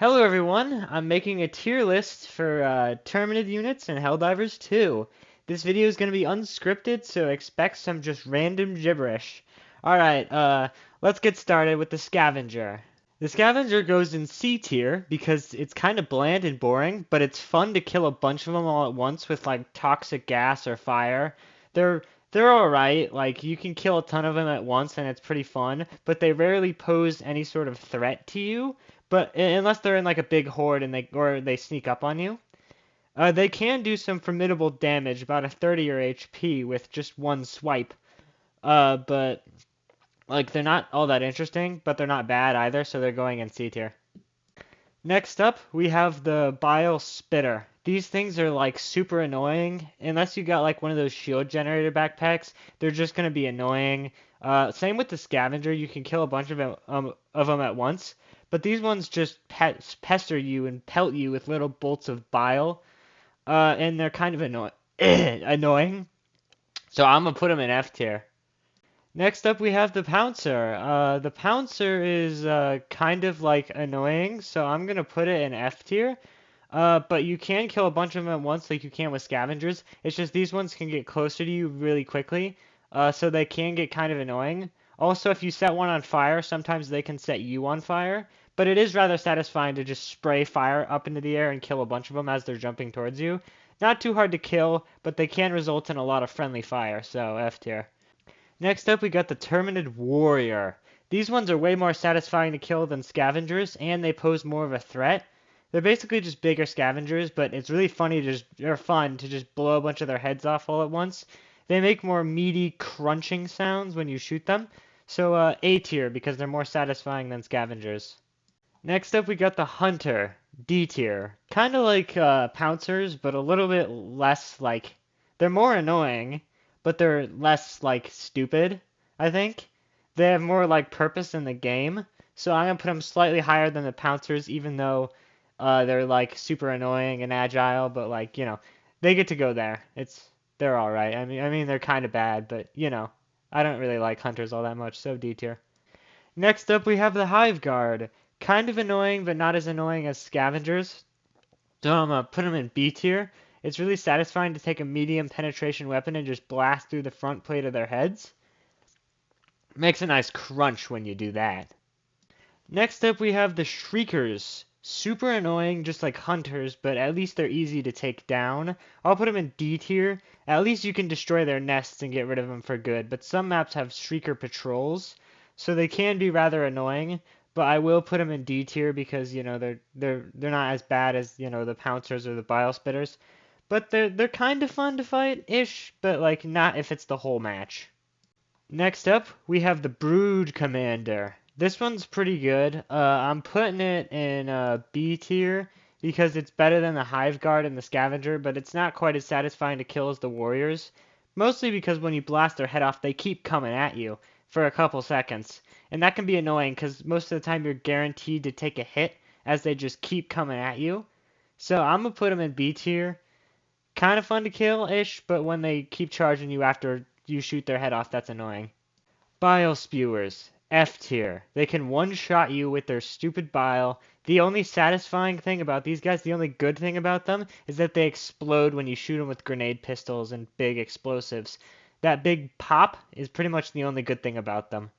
Hello everyone, I'm making a tier list for Terminid units and Helldivers 2. This video is going to be unscripted, so expect some just random gibberish. Alright, let's get started with the Scavenger. The Scavenger goes in C tier because it's kind of bland and boring, but it's fun to kill a bunch of them all at once with like toxic gas or fire. They're they're alright, like you can kill a ton of them at once and it's pretty fun, but they rarely pose any sort of threat to you. But unless they're in like a big horde and they sneak up on you, they can do some formidable damage, about a 30 or HP with just one swipe. But like they're not all that interesting, but they're not bad either, so they're going in C tier. Next up, we have the Bile Spitter. These things are like super annoying. Unless you got like one of those shield generator backpacks, they're just gonna be annoying. Same with the Scavenger, you can kill a bunch of them at once, but these ones just pester you and pelt you with little bolts of bile, and they're kind of annoying. So I'm gonna put them in F tier. Next up, we have the Pouncer. The Pouncer is kind of like annoying, so I'm gonna put it in F tier. But you can kill a bunch of them at once like you can with Scavengers. It's just these ones can get closer to you really quickly, so they can get kind of annoying. Also, if you set one on fire, sometimes they can set you on fire, but it is rather satisfying to just spray fire up into the air and kill a bunch of them as they're jumping towards you. Not too hard to kill, but they can result in a lot of friendly fire, so F tier. Next up, we got the Terminid Warrior. These ones are way more satisfying to kill than Scavengers, and they pose more of a threat. They're basically just bigger Scavengers, but it's really fun to just blow a bunch of their heads off all at once. They make more meaty, crunching sounds when you shoot them, so A tier because they're more satisfying than Scavengers. Next up, we got the Hunter, D tier. Kind of like Pouncers, but a little bit less like. They're more annoying, but they're less like stupid, I think. They have more like purpose in the game, so I'm gonna put them slightly higher than the Pouncers, even though they're like super annoying and agile, but like they get to go there. They're all right. I mean they're kind of bad, but I don't really like Hunters all that much, so D tier. Next up, we have the Hive Guard. Kind of annoying, but not as annoying as Scavengers. So I'm gonna put them in B tier. It's really satisfying to take a medium penetration weapon and just blast through the front plate of their heads. Makes a nice crunch when you do that. Next up, we have the Shriekers. Super annoying, just like Hunters, but at least they're easy to take down. I'll put them in D tier. At least you can destroy their nests and get rid of them for good, but some maps have Shrieker patrols, so they can be rather annoying. But I will put them in D tier because they're not as bad as the Pouncers or the Bile Spitters, but they're kind of fun to fight ish, but like not if it's the whole match. Next up, we have the Brood Commander. This one's pretty good. I'm putting it in B tier because it's better than the Hive Guard and the Scavenger, but it's not quite as satisfying to kill as the Warriors. Mostly because when you blast their head off, they keep coming at you for a couple seconds. And that can be annoying because most of the time you're guaranteed to take a hit as they just keep coming at you. So I'm going to put them in B tier. Kind of fun to kill-ish, but when they keep charging you after you shoot their head off, that's annoying. Bile Spewers, F tier. They can one-shot you with their stupid bile. The only satisfying thing about these guys, the only good thing about them, is that they explode when you shoot them with grenade pistols and big explosives. That big pop is pretty much the only good thing about them.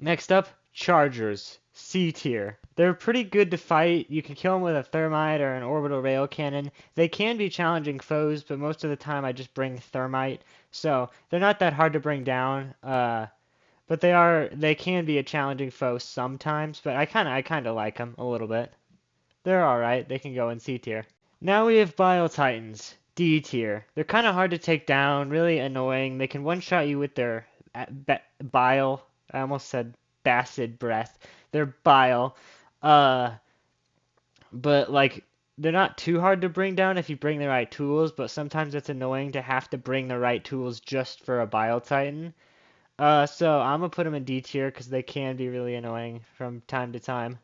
Next up, Chargers, C tier. They're pretty good to fight. You can kill them with a thermite or an orbital rail cannon. They can be challenging foes, but most of the time I just bring thermite, so they're not that hard to bring down. But they can be a challenging foe sometimes, but I kind of like them a little bit. They're all right. They can go in C tier. Now we have Bile Titans, D tier. They're kind of hard to take down, really annoying. They can one-shot you with their bile. I almost said bacid breath. Their bile. Uh, but like they're not too hard to bring down if you bring the right tools, but sometimes it's annoying to have to bring the right tools just for a Bile Titan. So I'm gonna put them in D tier because they can be really annoying from time to time.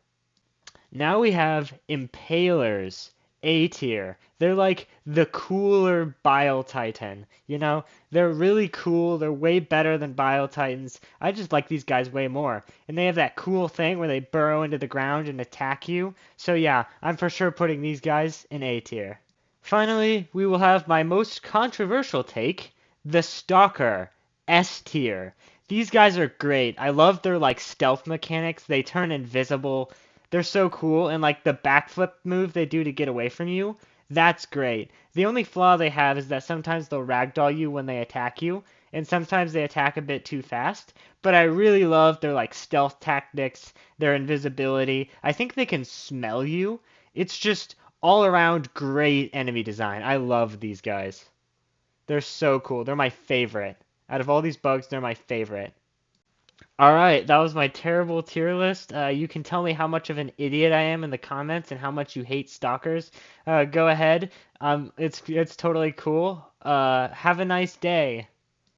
Now we have Impalers, A tier. They're like the cooler Bile Titan. You know, they're really cool. They're way better than Bile Titans. I just like these guys way more. And they have that cool thing where they burrow into the ground and attack you. So yeah, I'm for sure putting these guys in A tier. Finally, we will have my most controversial take, the Stalker, S tier. These guys are great. I love their like stealth mechanics. They turn invisible. They're so cool, and like the backflip move they do to get away from you, that's great. The only flaw they have is that sometimes they'll ragdoll you when they attack you, and sometimes they attack a bit too fast. But I really love their like stealth tactics, their invisibility. I think they can smell you. It's just all around great enemy design. I love these guys. They're so cool. They're my favorite. Out of all these bugs, they're my favorite. All right, that was my terrible tier list. You can tell me how much of an idiot I am in the comments and how much you hate stalkers. Go ahead. It's totally cool. Have a nice day.